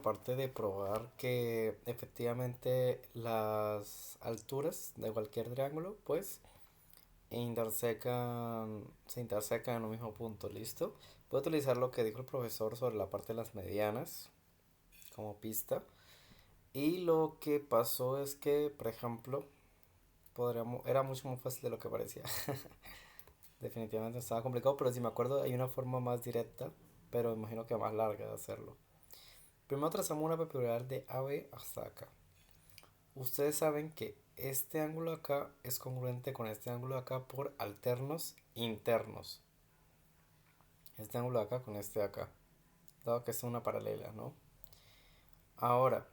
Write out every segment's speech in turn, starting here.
Aparte de probar que efectivamente las alturas de cualquier triángulo, pues, se intersecan en un mismo punto, ¿listo? Voy a utilizar lo que dijo el profesor sobre la parte de las medianas como pista. Y lo que pasó es que, por ejemplo, era mucho más fácil de lo que parecía. Definitivamente estaba complicado, pero si me acuerdo hay una forma más directa, pero imagino que más larga de hacerlo. Primero trazamos una perpendicular de AB hasta acá. Ustedes saben que este ángulo acá es congruente con este ángulo acá por alternos internos. Este ángulo de acá con este de acá. Dado que es una paralela, ¿no? Ahora,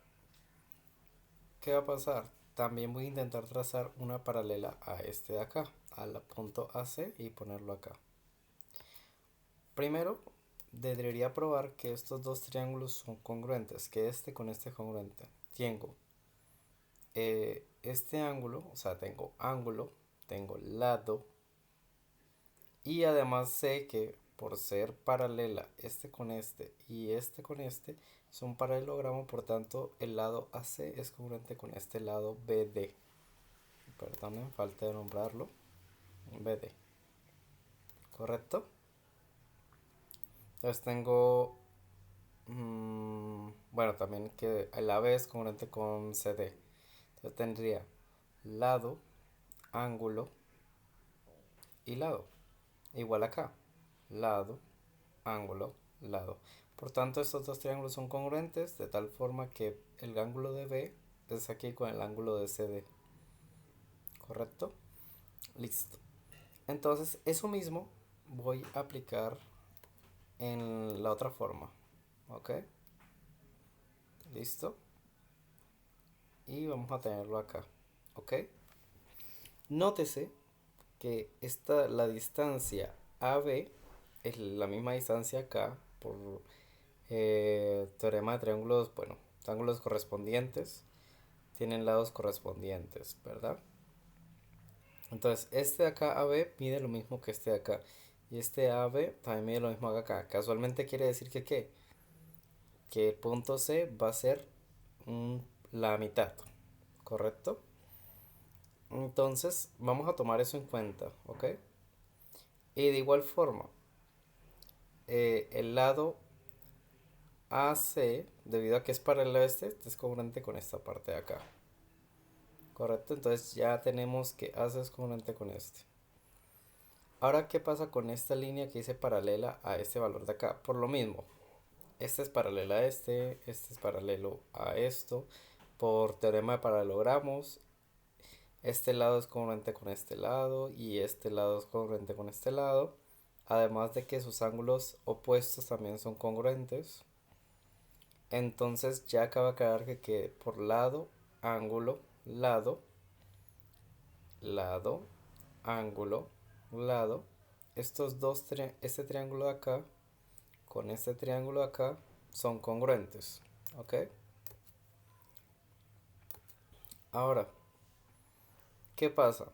¿qué va a pasar? También voy a intentar trazar una paralela a este de acá, al punto AC y ponerlo acá. Primero, debería probar que estos dos triángulos son congruentes, que este con este es congruente. Tengo este ángulo, o sea, tengo ángulo, tengo lado, y además sé que por ser paralela este con este son paralelogramo, por tanto el lado AC es congruente con este lado BD. Perdonen, falta de nombrarlo. BD, ¿correcto? Entonces tengo, bueno, también que el AB es congruente con CD. Entonces tendría lado, ángulo y lado. Igual acá, lado, ángulo, lado. Por tanto, estos dos triángulos son congruentes de tal forma que el ángulo de B es aquí con el ángulo de CD. ¿Correcto? Listo. Entonces, eso mismo voy a aplicar en la otra forma. ¿Ok? Listo. Y vamos a tenerlo acá. ¿Ok? Nótese que la distancia AB es la misma distancia acá por teorema de triángulos, bueno, triángulos correspondientes tienen lados correspondientes, ¿verdad? Entonces, este de acá AB mide lo mismo que este de acá. Y este AB también mide lo mismo que acá. Casualmente quiere decir que ¿qué? Que el punto C va a ser mm, la mitad, ¿correcto? Entonces, vamos a tomar eso en cuenta, ¿ok? Y de igual forma, el lado AC, debido a que es paralelo a este es congruente con esta parte de acá. Correcto, entonces ya tenemos que AC es congruente con este. Ahora, ¿qué pasa con esta línea que dice paralela a este valor de acá? Por lo mismo, este es paralelo a este es paralelo a esto. Por teorema de paralelogramos, este lado es congruente con este lado y este lado es congruente con este lado. Además de que sus ángulos opuestos también son congruentes. Entonces ya acaba de quedar que por lado, ángulo, lado, lado, ángulo, lado, este triángulo de acá con este triángulo de acá son congruentes. ¿Ok? Ahora, ¿qué pasa?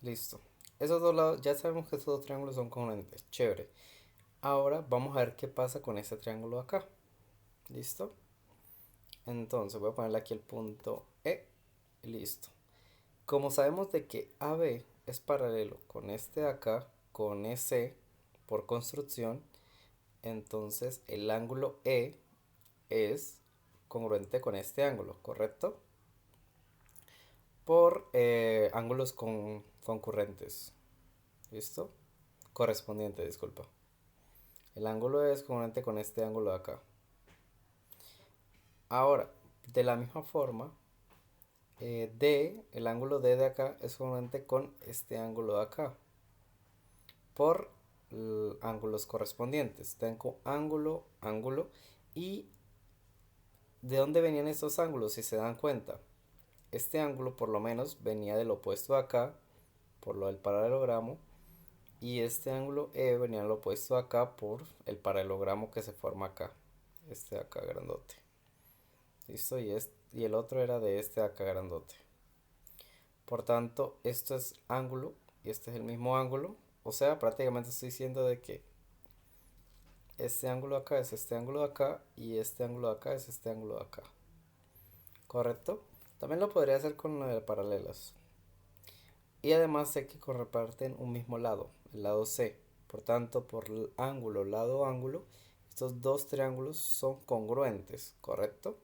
Listo. Esos dos lados, ya sabemos que estos dos triángulos son congruentes. Chévere. Ahora vamos a ver qué pasa con este triángulo de acá. ¿Listo? Entonces voy a ponerle aquí el punto E. Listo. Como sabemos de que AB es paralelo con este de acá, con EC por construcción, entonces el ángulo E es congruente con este ángulo, ¿correcto? Por ángulos concurrentes. ¿Listo? Correspondiente, disculpa. El ángulo E es congruente con este ángulo de acá. Ahora, de la misma forma, el ángulo D de acá es congruente con este ángulo de acá. Por ángulos correspondientes. Tengo ángulo, ángulo. ¿Y de dónde venían estos ángulos? Si se dan cuenta. Este ángulo por lo menos venía del opuesto de acá, por lo del paralelogramo. Y este ángulo E venía al opuesto de acá por el paralelogramo que se forma acá. Este de acá grandote. ¿Listo? Y el otro era de este de acá grandote. Por tanto, esto es ángulo y este es el mismo ángulo. O sea, prácticamente estoy diciendo de que este ángulo de acá es este ángulo de acá y este ángulo de acá es este ángulo de acá. ¿Correcto? También lo podría hacer con lo de paralelas. Y además sé que comparten un mismo lado, el lado C. Por tanto, por el ángulo, lado, ángulo, estos dos triángulos son congruentes, ¿correcto?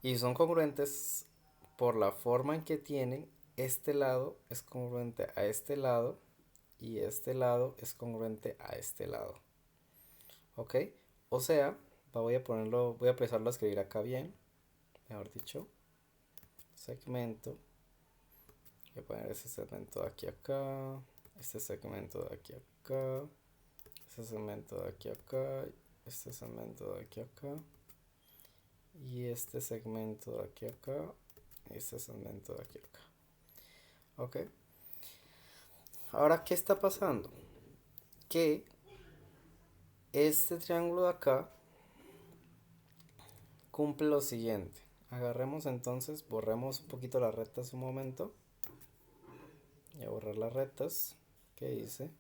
Y son congruentes por la forma en que tienen. Este lado es congruente a este lado y este lado es congruente a este lado. ¿Ok? O sea, voy a empezarlo a escribir acá bien, mejor dicho, segmento. Voy a poner ese segmento de aquí a acá, este segmento de aquí a acá, este segmento de aquí a acá, este segmento de aquí a acá, y este segmento de aquí a acá, y este segmento de aquí a acá. ¿Ok? Ahora, ¿qué está pasando? Que este triángulo de acá cumple lo siguiente. Agarremos entonces, borremos un poquito las rectas un momento. Voy a borrar las rectas que hice.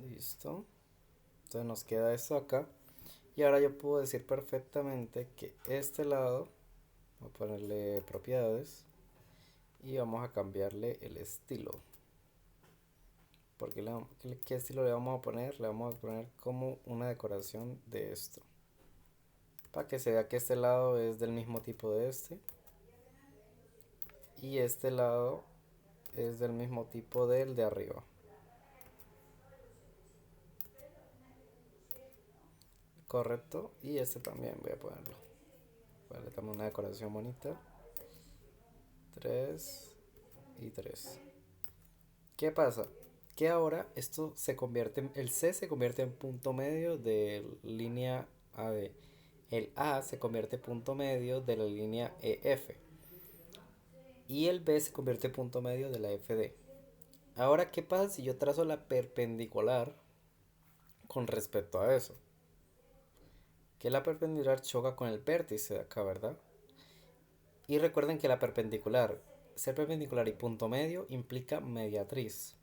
Listo. Entonces nos queda esto acá. Y ahora yo puedo decir perfectamente que este lado, voy a ponerle propiedades y vamos a cambiarle el estilo. Porque ¿qué estilo le vamos a poner? Le vamos a poner como una decoración de esto. Para que se vea que este lado es del mismo tipo de este. Y este lado es del mismo tipo del de arriba. Correcto. Y este también voy a ponerlo. Vale, también una decoración bonita. 3 y 3. ¿Qué pasa? Que ahora esto se convierte el C se convierte en punto medio de línea AB. El A se convierte en punto medio de la línea EF. Y el B se convierte en punto medio de la FD. Ahora, ¿qué pasa si yo trazo la perpendicular con respecto a eso? Que la perpendicular choca con el vértice de acá, ¿verdad? Y recuerden que la perpendicular, ser perpendicular y punto medio implica mediatriz.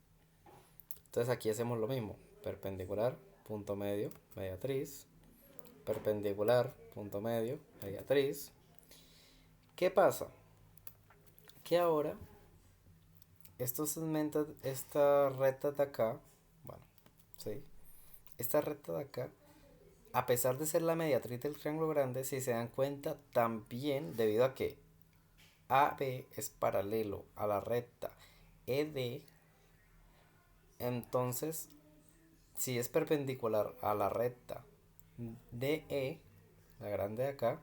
Entonces aquí hacemos lo mismo. Perpendicular, punto medio, mediatriz. Perpendicular, punto medio, mediatriz. ¿Qué pasa? Que ahora estos segmentos, esta recta de acá, bueno, sí, esta recta de acá, a pesar de ser la mediatriz del triángulo grande, si se dan cuenta, también debido a que AB es paralelo a la recta ED, entonces si es perpendicular a la recta DE, la grande de acá,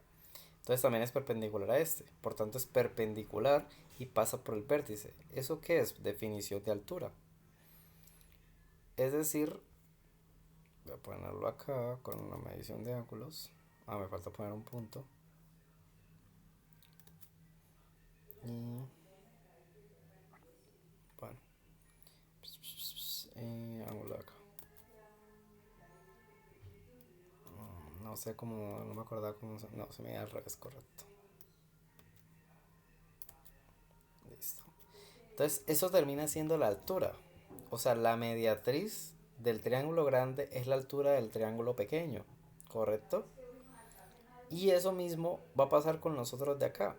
entonces también es perpendicular a este. Por tanto es perpendicular y pasa por el vértice. ¿Eso qué es? Definición de altura. Es decir, voy a ponerlo acá con una medición de ángulos. Me falta poner un punto. Y bueno, ángulo acá. No sé cómo, no me acordaba cómo no, se me da al revés, correcto. Listo. Entonces, eso termina siendo la altura. O sea, la mediatriz del triángulo grande es la altura del triángulo pequeño, ¿correcto? Y eso mismo va a pasar con nosotros de acá.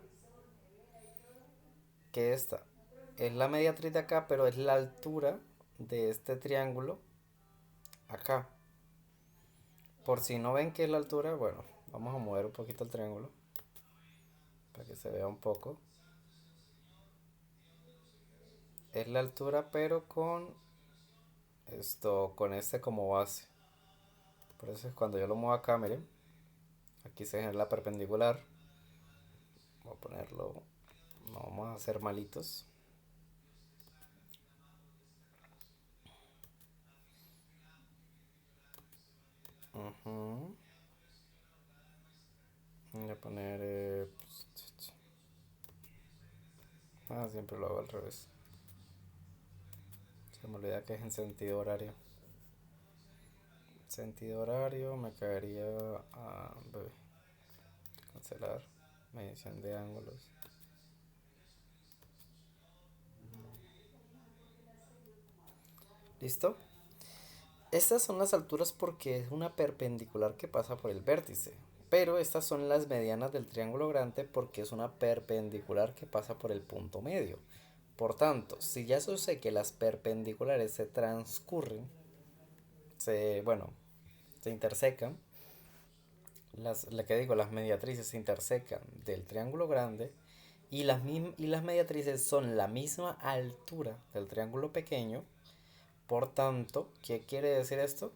Que esta es la mediatriz de acá, pero es la altura de este triángulo acá. Por si no ven que es la altura, bueno, vamos a mover un poquito el triángulo para que se vea un poco. Es la altura, pero con este como base. Por eso es cuando yo lo muevo acá, miren, aquí se genera la perpendicular. Voy a ponerlo, no vamos a hacer malitos. Voy a poner, siempre lo hago al revés. Se me olvida que es en sentido horario. Sentido horario, me caería a cancelar, medición de ángulos. ¿Listo? Estas son las alturas porque es una perpendicular que pasa por el vértice. Pero estas son las medianas del triángulo grande porque es una perpendicular que pasa por el punto medio. Por tanto, si ya yo sé que las perpendiculares se transcurren, bueno, se intersecan, las mediatrices se intersecan del triángulo grande y las mediatrices son la misma altura del triángulo pequeño. Por tanto, ¿qué quiere decir esto?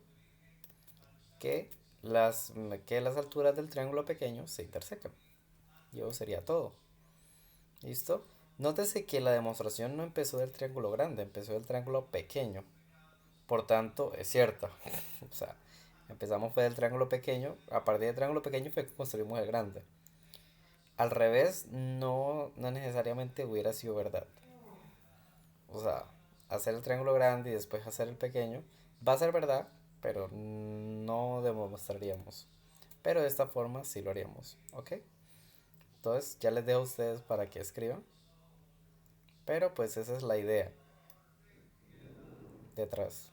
Que las, que las alturas del triángulo pequeño se intersecan. Y eso sería todo. ¿Listo? Nótese que la demostración no empezó del triángulo grande, empezó del triángulo pequeño. Por tanto, es cierta. O sea, empezamos fue del triángulo pequeño, a partir del triángulo pequeño fue que construimos el grande. Al revés, no necesariamente hubiera sido verdad. O sea, hacer el triángulo grande y después hacer el pequeño va a ser verdad, pero no demostraríamos. Pero de esta forma sí lo haríamos, ¿ok? Entonces ya les dejo a ustedes para que escriban. Pero pues esa es la idea detrás.